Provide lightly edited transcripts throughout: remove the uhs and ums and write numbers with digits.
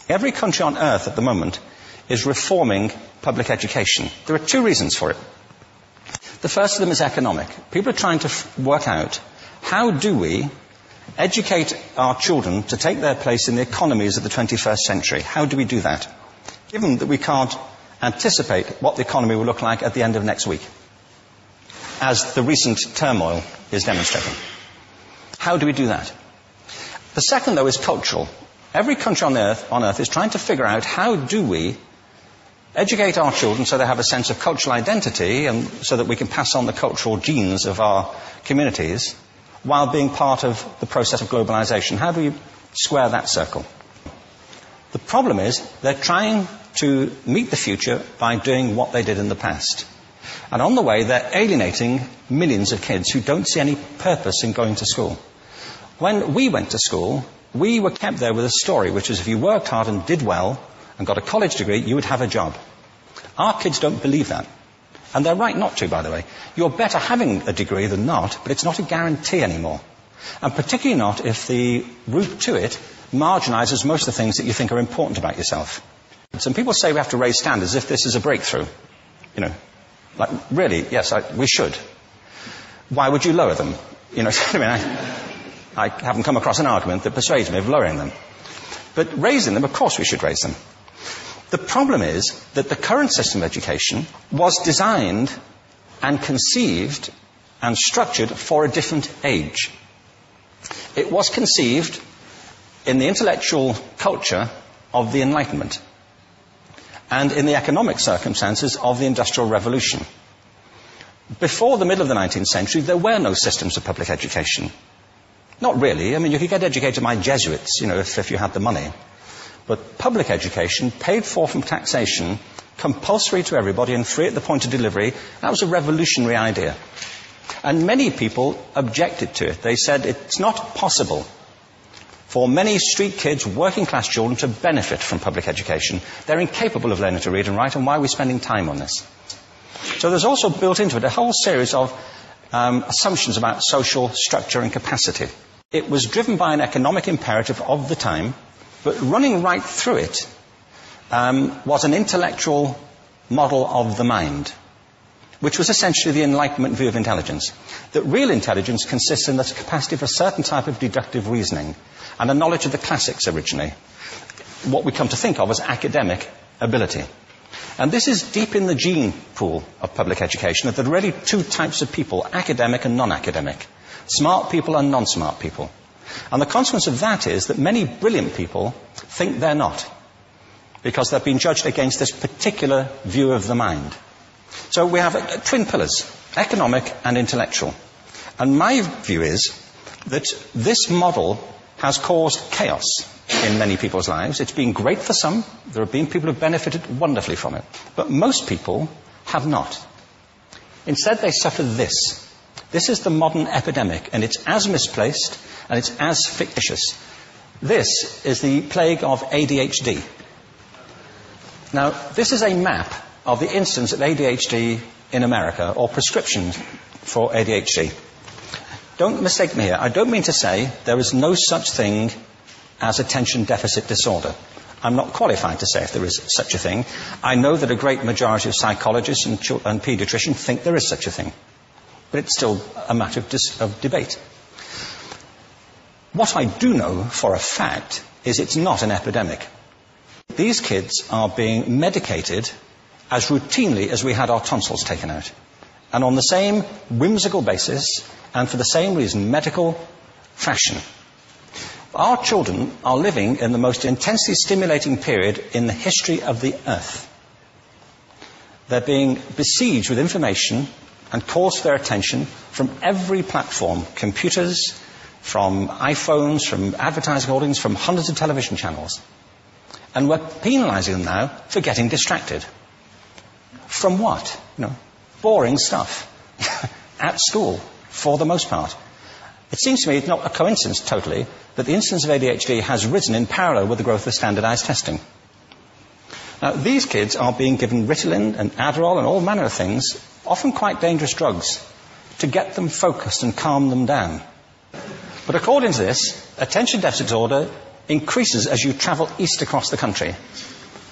Every country on earth at the moment is reforming public education. There are two reasons for it. The first of them is economic. People are trying to work out, how do we educate our children to take their place in the economies of the 21st century? How do we do that? Given that we can't anticipate what the economy will look like at the end of next week, as the recent turmoil is demonstrating. How do we do that? The second, though, is cultural. Every country on earth is trying to figure out, how do we educate our children so they have a sense of cultural identity and so that we can pass on the cultural genes of our communities while being part of the process of globalization. How do we square that circle? The problem is they're trying to meet the future by doing what they did in the past. And on the way, they're alienating millions of kids who don't see any purpose in going to school. When we went to school, we were kept there with a story, which is if you worked hard and did well and got a college degree, you would have a job. Our kids don't believe that. And they're right not to, by the way. You're better having a degree than not, but it's not a guarantee anymore. And particularly not if the route to it marginalizes most of the things that you think are important about yourself. Some people say we have to raise standards as if this is a breakthrough. You know, like, really, yes, we should. Why would you lower them? You know, I mean, I haven't come across an argument that persuades me of lowering them. But raising them, of course we should raise them. The problem is that the current system of education was designed and conceived and structured for a different age. It was conceived in the intellectual culture of the Enlightenment and in the economic circumstances of the Industrial Revolution. Before the middle of the 19th century, there were no systems of public education. Not really. I mean, you could get educated by Jesuits, you know, if you had the money. But public education, paid for from taxation, compulsory to everybody and free at the point of delivery, that was a revolutionary idea. And many people objected to it. They said it's not possible for many street kids, working class children, to benefit from public education. They're incapable of learning to read and write, and why are we spending time on this? So there's also built into it a whole series of assumptions about social structure and capacity. It was driven by an economic imperative of the time, but running right through it was an intellectual model of the mind, which was essentially the Enlightenment view of intelligence. That real intelligence consists in the capacity for a certain type of deductive reasoning and a knowledge of the classics originally, what we come to think of as academic ability. And this is deep in the gene pool of public education, that there are really two types of people, academic and non-academic, smart people and non-smart people. And the consequence of that is that many brilliant people think they're not, because they've been judged against this particular view of the mind. So we have twin pillars, economic and intellectual. And my view is that this model has caused chaos in many people's lives. It's been great for some. There have been people who have benefited wonderfully from it. But most people have not. Instead, they suffer this. This is the modern epidemic, and it's as misplaced and it's as fictitious. This is the plague of ADHD. Now, this is a map of the incidence of ADHD in America, or prescriptions for ADHD. Don't mistake me here. I don't mean to say there is no such thing as attention deficit disorder. I'm not qualified to say if there is such a thing. I know that a great majority of psychologists and paediatricians think there is such a thing. But it's still a matter of debate. What I do know for a fact is it's not an epidemic. These kids are being medicated as routinely as we had our tonsils taken out. And on the same whimsical basis, and for the same reason, medical fashion. Our children are living in the most intensely stimulating period in the history of the earth. They're being besieged with information and calls for their attention from every platform, computers, from iPhones, from advertising holdings, from hundreds of television channels. And we're penalizing them now for getting distracted. From what? Boring stuff. At school, for the most part. It seems to me it's not a coincidence totally that the incidence of ADHD has risen in parallel with the growth of standardized testing. Now, these kids are being given Ritalin and Adderall and all manner of things, often quite dangerous drugs, to get them focused and calm them down. But according to this, attention deficit disorder increases as you travel east across the country.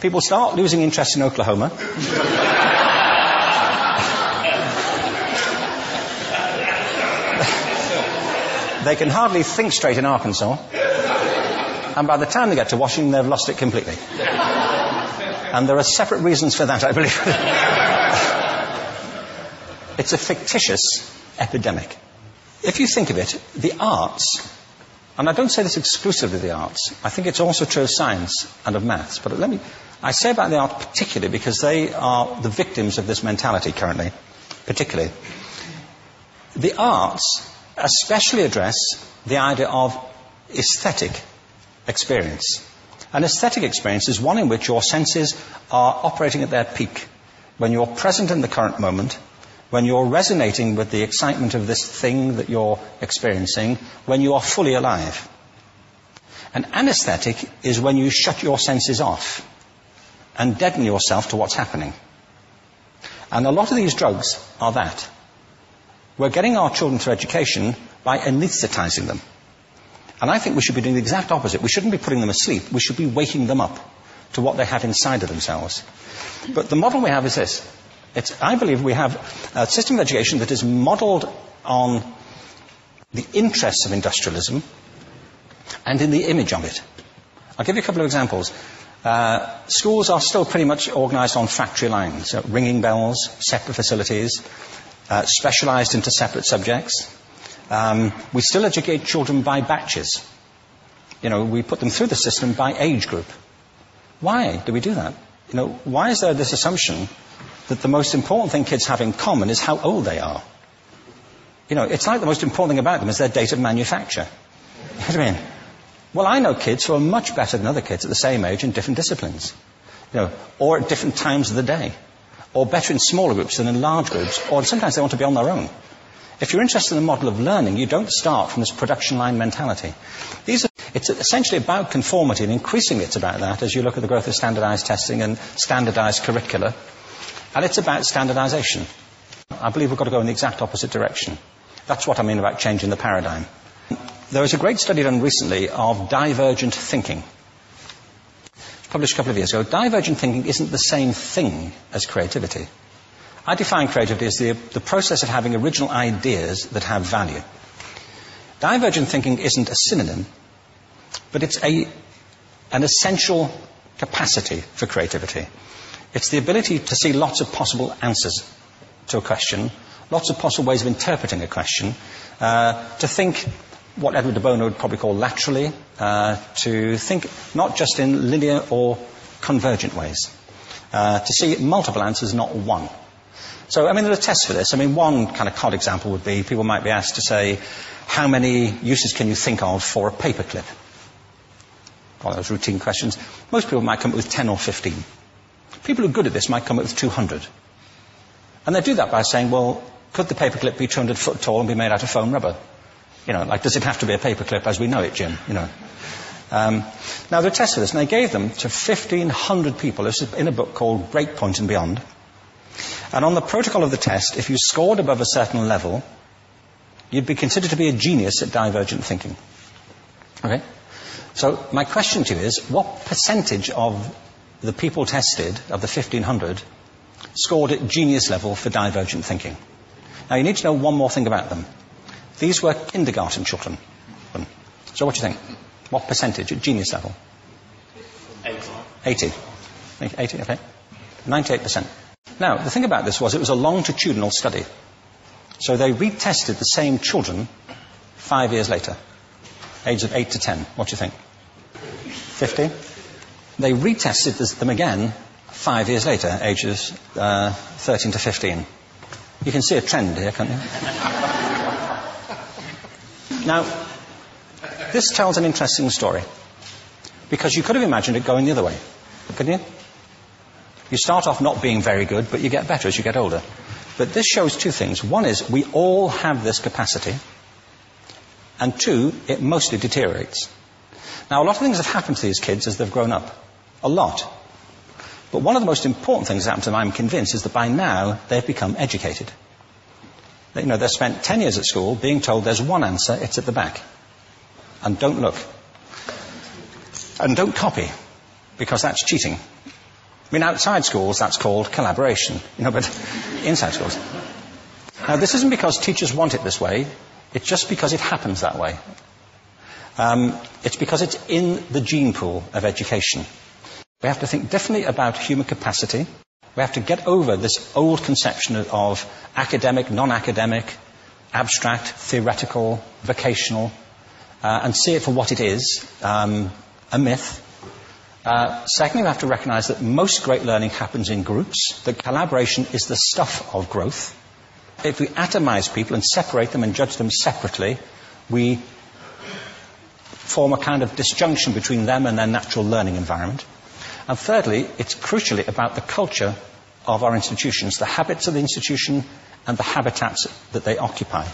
People start losing interest in Oklahoma. They can hardly think straight in Arkansas. And by the time they get to Washington, they've lost it completely. And there are separate reasons for that, I believe. It's a fictitious epidemic. If you think of it, the arts, and I don't say this exclusively of the arts, I think it's also true of science and of maths, but I say about the arts particularly because they are the victims of this mentality currently, particularly. The arts especially address the idea of aesthetic experience. An aesthetic experience is one in which your senses are operating at their peak, when you're present in the current moment, when you're resonating with the excitement of this thing that you're experiencing, when you are fully alive. An anesthetic is when you shut your senses off and deaden yourself to what's happening. And a lot of these drugs are that. We're getting our children through education by anesthetizing them. And I think we should be doing the exact opposite. We shouldn't be putting them asleep. We should be waking them up to what they have inside of themselves. But the model we have is this. I believe we have a system of education that is modeled on the interests of industrialism and in the image of it. I'll give you a couple of examples. Schools are still pretty much organized on factory lines, ringing bells, separate facilities, specialized into separate subjects. We still educate children by batches. We put them through the system by age group. Why do we do that? Why is there this assumption that the most important thing kids have in common is how old they are? It's like the most important thing about them is their date of manufacture. You know what I mean? Well, I know kids who are much better than other kids at the same age in different disciplines. Or at different times of the day. Or better in smaller groups than in large groups. Or sometimes they want to be on their own. If you're interested in the model of learning, you don't start from this production line mentality. It's essentially about conformity, and increasingly it's about that as you look at the growth of standardized testing and standardized curricula. And it's about standardization. I believe we've got to go in the exact opposite direction. That's what I mean about changing the paradigm. There was a great study done recently of divergent thinking. Published a couple of years ago. Divergent thinking isn't the same thing as creativity. I define creativity as the process of having original ideas that have value. Divergent thinking isn't a synonym, but it's an essential capacity for creativity. It's the ability to see lots of possible answers to a question, lots of possible ways of interpreting a question, to think what Edward de Bono would probably call laterally, to think not just in linear or convergent ways, to see multiple answers, not one. So, there are tests for this. One kind of cod example would be, people might be asked to say, how many uses can you think of for a paperclip? One of those routine questions. Most people might come up with 10 or 15. People who are good at this might come up with 200. And they do that by saying, well, could the paperclip be 200 foot tall and be made out of foam rubber? Does it have to be a paperclip as we know it, Jim? Now, there are tests for this, and they gave them to 1,500 people. This is in a book called Breakpoint and Beyond. And on the protocol of the test, if you scored above a certain level, you'd be considered to be a genius at divergent thinking. Okay? So my question to you is, what percentage of the people tested, of the 1,500, scored at genius level for divergent thinking? Now, you need to know one more thing about them. These were kindergarten children. So what do you think? What percentage at genius level? 80. 80, okay. 98%. Now, the thing about this was it was a longitudinal study. So they retested the same children 5 years later, ages of 8 to 10. What do you think? 50? They retested them again 5 years later, ages 13 to 15. You can see a trend here, can't you? Now, this tells an interesting story. Because you could have imagined it going the other way, couldn't you? You start off not being very good, but you get better as you get older. But this shows two things. One is we all have this capacity. And two, it mostly deteriorates. Now, a lot of things have happened to these kids as they've grown up. A lot. But one of the most important things that happened to them, I'm convinced, is that by now they've become educated. They've spent 10 years at school being told there's one answer, it's at the back. And don't look. And don't copy, because that's cheating. I mean, outside schools, that's called collaboration, but inside schools. Now, this isn't because teachers want it this way. It's just because it happens that way. It's because it's in the gene pool of education. We have to think differently about human capacity. We have to get over this old conception of academic, non-academic, abstract, theoretical, vocational, and see it for what it is, a myth. Secondly, we have to recognize that most great learning happens in groups, that collaboration is the stuff of growth. If we atomize people and separate them and judge them separately, we form a kind of disjunction between them and their natural learning environment. And thirdly, it's crucially about the culture of our institutions, the habits of the institution and the habitats that they occupy.